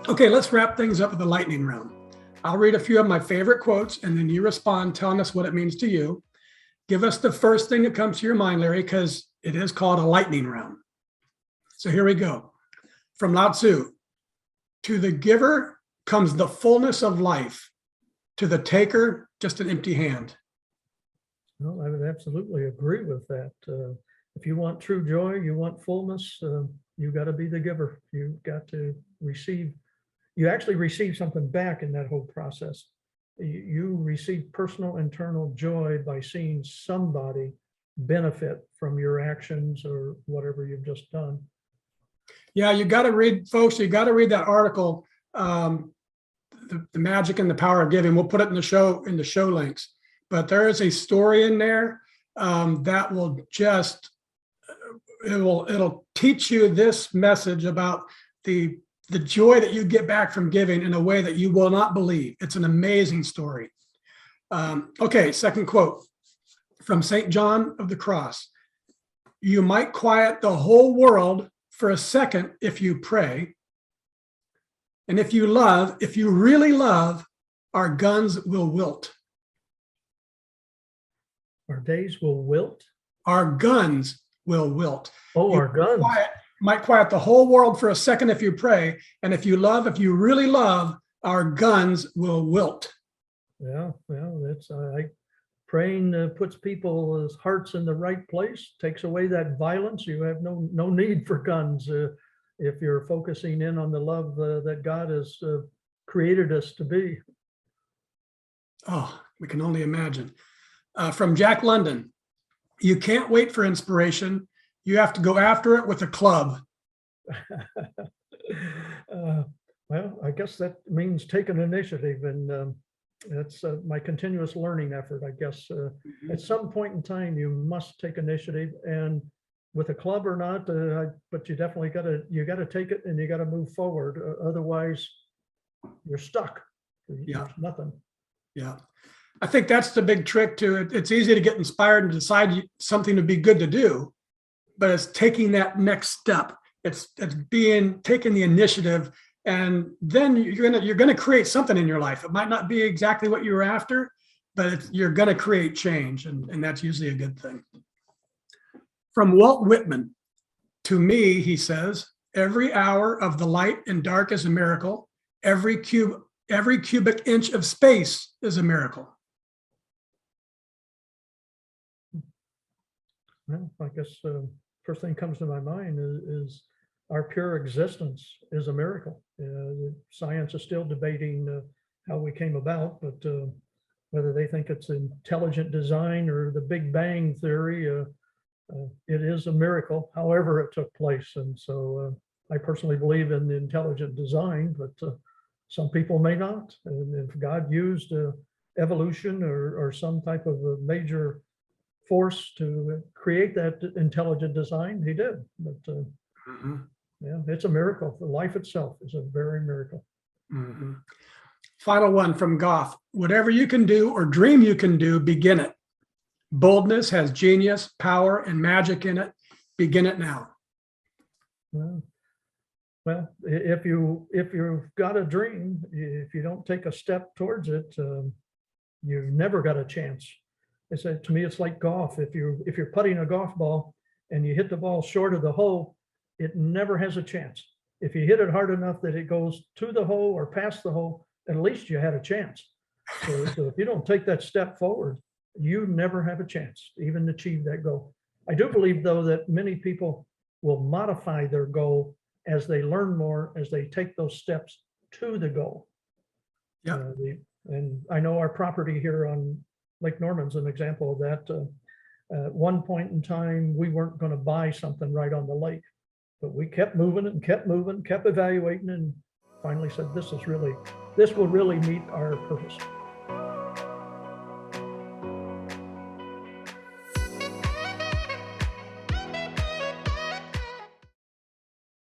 Okay, let's wrap things up with the lightning round. I'll read a few of my favorite quotes, and then you respond telling us what it means to you. Give us the first thing that comes to your mind, Larry, because it is called a lightning round. So here we go. From Lao Tzu, to the giver comes the fullness of life. To the taker, just an empty hand. Well, I would absolutely agree with that. If you want true joy, you want fullness, you got to be the giver. You've got to receive. You actually receive something back in that whole process. You receive personal internal joy by seeing somebody benefit from your actions or whatever you've just done. Yeah, you got to read, folks, you got to read that article, the magic and the power of giving. We'll put it in the show links. But there is a story in there that will just, it'll teach you this message about the joy that you get back from giving in a way that you will not believe. It's an amazing story. Okay, second quote from St. John of the Cross. You might quiet the whole world for a second if you pray. And if you really love, our guns will wilt. Our days will wilt? Our guns will wilt. Oh, our guns. Might quiet the whole world for a second if you pray. And if you really love, our guns will wilt. Yeah, well, that's praying puts people's hearts in the right place, takes away that violence. You have no need for guns if you're focusing in on the love that God has created us to be. Oh, we can only imagine. From Jack London, you can't wait for inspiration. You have to go after it with a club. Well, I guess that means take an initiative, and that's my continuous learning effort, I guess. At some point in time, you must take initiative, and with a club or not, but you definitely got to take it, and you got to move forward. Otherwise, you're stuck. Yeah. There's nothing. Yeah. I think that's the big trick to it. It's easy to get inspired and decide something to be good to do, but it's taking that next step. It's taking the initiative, and then you're gonna create something in your life. It might not be exactly what you were after, but you're gonna create change, and that's usually a good thing. From Walt Whitman, to me, he says, every hour of the light and dark is a miracle. Every cubic inch of space is a miracle. Well, I guess first thing comes to my mind is our pure existence is a miracle. Science is still debating how we came about, but whether they think it's intelligent design or the Big Bang theory, it is a miracle, however it took place. And so I personally believe in the intelligent design, but some people may not. And if God used evolution or some type of a major force to create that intelligent design, he did. But yeah, it's a miracle. The life itself is a very miracle. Final one from Goethe. Whatever you can do or dream you can do, begin it. Boldness has genius, power, and magic in it. Begin it now. Well, if you've got a dream, if you don't take a step towards it, you've never got a chance. To me, it's like golf. If you're putting a golf ball and you hit the ball short of the hole, it never has a chance. If you hit it hard enough that it goes to the hole or past the hole, at least you had a chance. So if you don't take that step forward, you never have a chance to even achieve that goal. I do believe, though, that many people will modify their goal as they learn more, as they take those steps to the goal. Yeah. And I know our property here on Lake Norman's an example of that. At one point in time, we weren't going to buy something right on the lake, but we kept moving and kept moving, kept evaluating, and finally said, this will really meet our purpose.